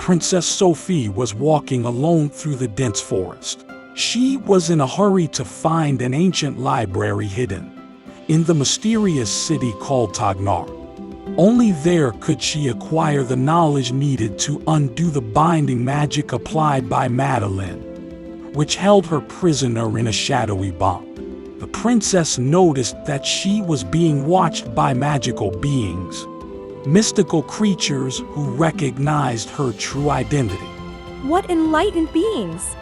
Princess Sophie was walking alone through the dense forest. She was in a hurry to find an ancient library hidden in the mysterious city called Tagnar. Only there could she acquire the knowledge needed to undo the binding magic applied by Madeline, which held her prisoner in a shadowy bond. The princess noticed that she was being watched by magical beings, mystical creatures who recognized her true identity. What enlightened beings!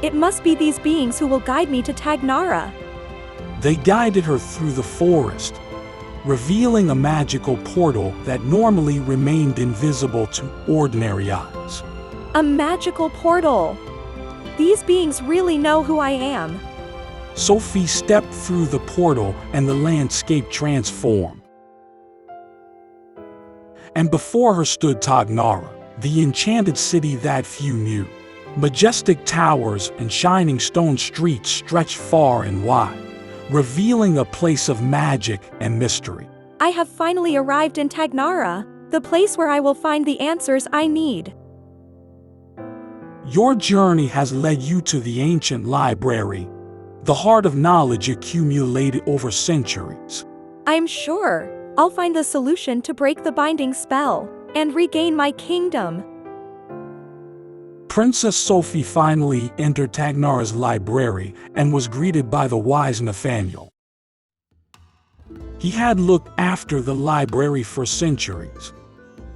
It must be these beings who will guide me to Tagnara. They guided her through the forest, revealing a magical portal that normally remained invisible to ordinary eyes. A magical portal! These beings really know who I am. Sophie stepped through the portal and the landscape transformed. And before her stood Tagnara, the enchanted city that few knew. Majestic towers and shining stone streets stretched far and wide, revealing a place of magic and mystery. I have finally arrived in Tagnara, the place where I will find the answers I need. Your journey has led you to the ancient library, the heart of knowledge accumulated over centuries. I'm sure I'll find the solution to break the binding spell and regain my kingdom. Princess Sophie finally entered Tagnara's library and was greeted by the wise Nathaniel. He had looked after the library for centuries,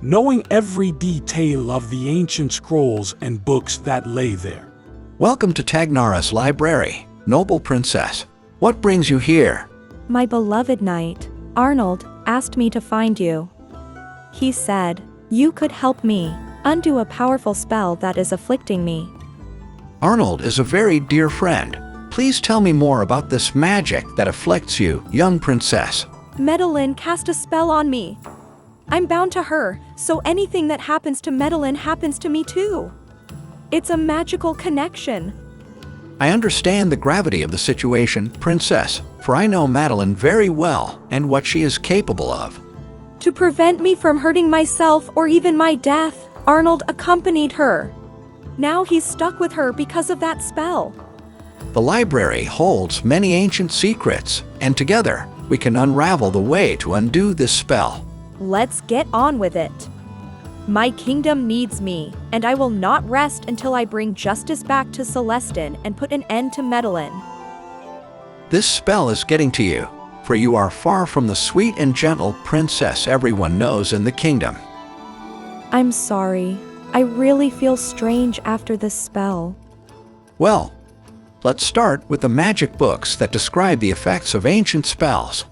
knowing every detail of the ancient scrolls and books that lay there. Welcome to Tagnara's library, noble princess. What brings you here? My beloved knight, Arnold, asked me to find you. He said, you could help me undo a powerful spell that is afflicting me. Arnold is a very dear friend. Please tell me more about this magic that afflicts you, young princess. Madeline cast a spell on me. I'm bound to her, so anything that happens to Madeline happens to me too. It's a magical connection. I understand the gravity of the situation, princess, for I know Madeline very well and what she is capable of. To prevent me from hurting myself or even my death, Arnold accompanied her. Now he's stuck with her because of that spell. The library holds many ancient secrets, and together we can unravel the way to undo this spell. Let's get on with it. My kingdom needs me, and I will not rest until I bring justice back to Celestine and put an end to Madeline. This spell is getting to you, for you are far from the sweet and gentle princess everyone knows in the kingdom. I'm sorry. I really feel strange after this spell. Well, let's start with the magic books that describe the effects of ancient spells.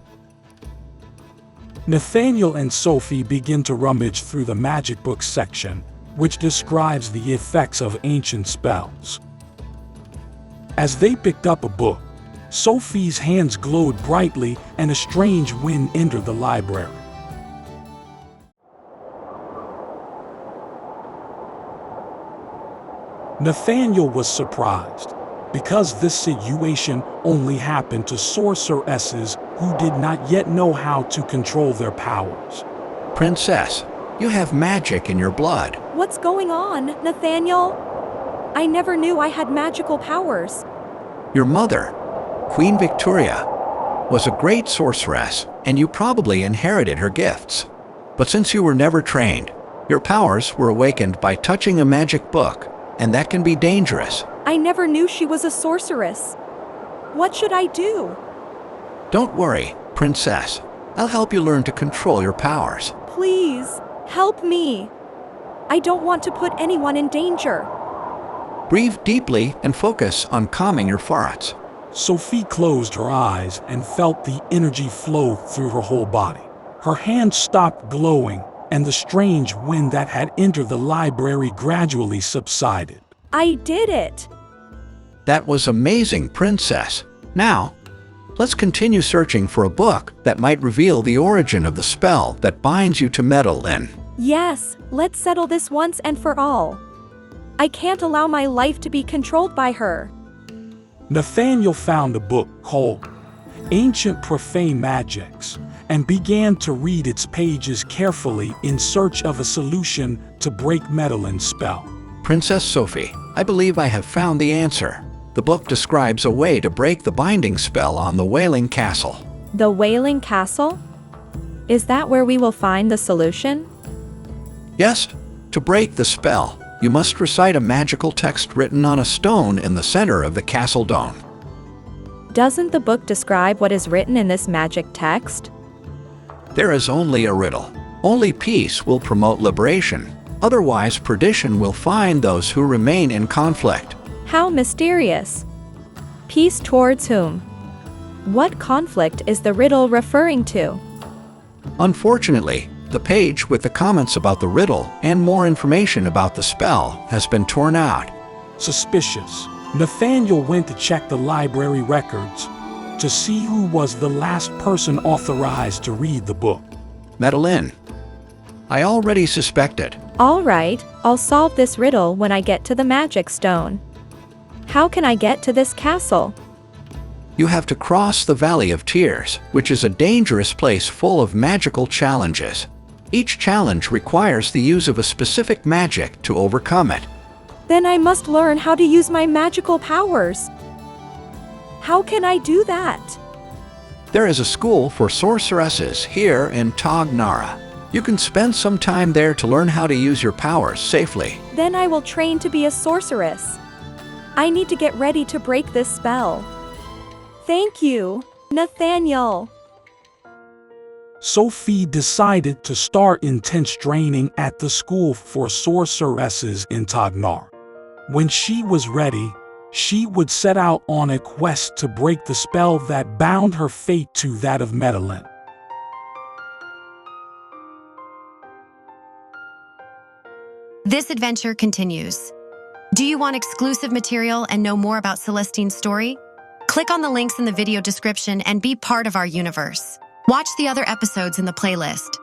Nathaniel and Sophie begin to rummage through the magic book section, which describes the effects of ancient spells. As they picked up a book, Sophie's hands glowed brightly and a strange wind entered the library. Nathaniel was surprised, because this situation only happened to sorceresses who did not yet know how to control their powers. Princess, you have magic in your blood. What's going on, Nathaniel? I never knew I had magical powers. Your mother, Queen Victoria, was a great sorceress, and you probably inherited her gifts. But since you were never trained, your powers were awakened by touching a magic book, and that can be dangerous. I never knew she was a sorceress. What should I do? Don't worry, princess. I'll help you learn to control your powers. Please, help me. I don't want to put anyone in danger. Breathe deeply and focus on calming your farts. Sophie closed her eyes and felt the energy flow through her whole body. Her hands stopped glowing, and the strange wind that had entered the library gradually subsided. I did it! That was amazing, princess. Now, let's continue searching for a book that might reveal the origin of the spell that binds you to Madeline. Yes, let's settle this once and for all. I can't allow my life to be controlled by her. Nathaniel found a book called Ancient Profane Magics and began to read its pages carefully in search of a solution to break Madeleine's spell. Princess Sophie, I believe I have found the answer. The book describes a way to break the binding spell on the Wailing Castle. The Wailing Castle? Is that where we will find the solution? Yes, to break the spell, you must recite a magical text written on a stone in the center of the castle dome. Doesn't the book describe what is written in this magic text? There is only a riddle. Only peace will promote liberation. Otherwise, perdition will find those who remain in conflict. How mysterious. Peace towards whom? What conflict is the riddle referring to? Unfortunately, the page with the comments about the riddle and more information about the spell has been torn out. Suspicious, Nathaniel went to check the library records to see who was the last person authorized to read the book. Madeleine, I already suspected. All right, I'll solve this riddle when I get to the magic stone. How can I get to this castle? You have to cross the Valley of Tears, which is a dangerous place full of magical challenges. Each challenge requires the use of a specific magic to overcome it. Then I must learn how to use my magical powers. How can I do that? There is a school for sorceresses here in Tog Nara. You can spend some time there to learn how to use your powers safely. Then I will train to be a sorceress. I need to get ready to break this spell. Thank you, Nathaniel. Sophie decided to start intense training at the school for sorceresses in Tognar. When she was ready, she would set out on a quest to break the spell that bound her fate to that of Madeleine. This adventure continues. Do you want exclusive material and know more about Celestine's story? Click on the links in the video description and be part of our universe. Watch the other episodes in the playlist.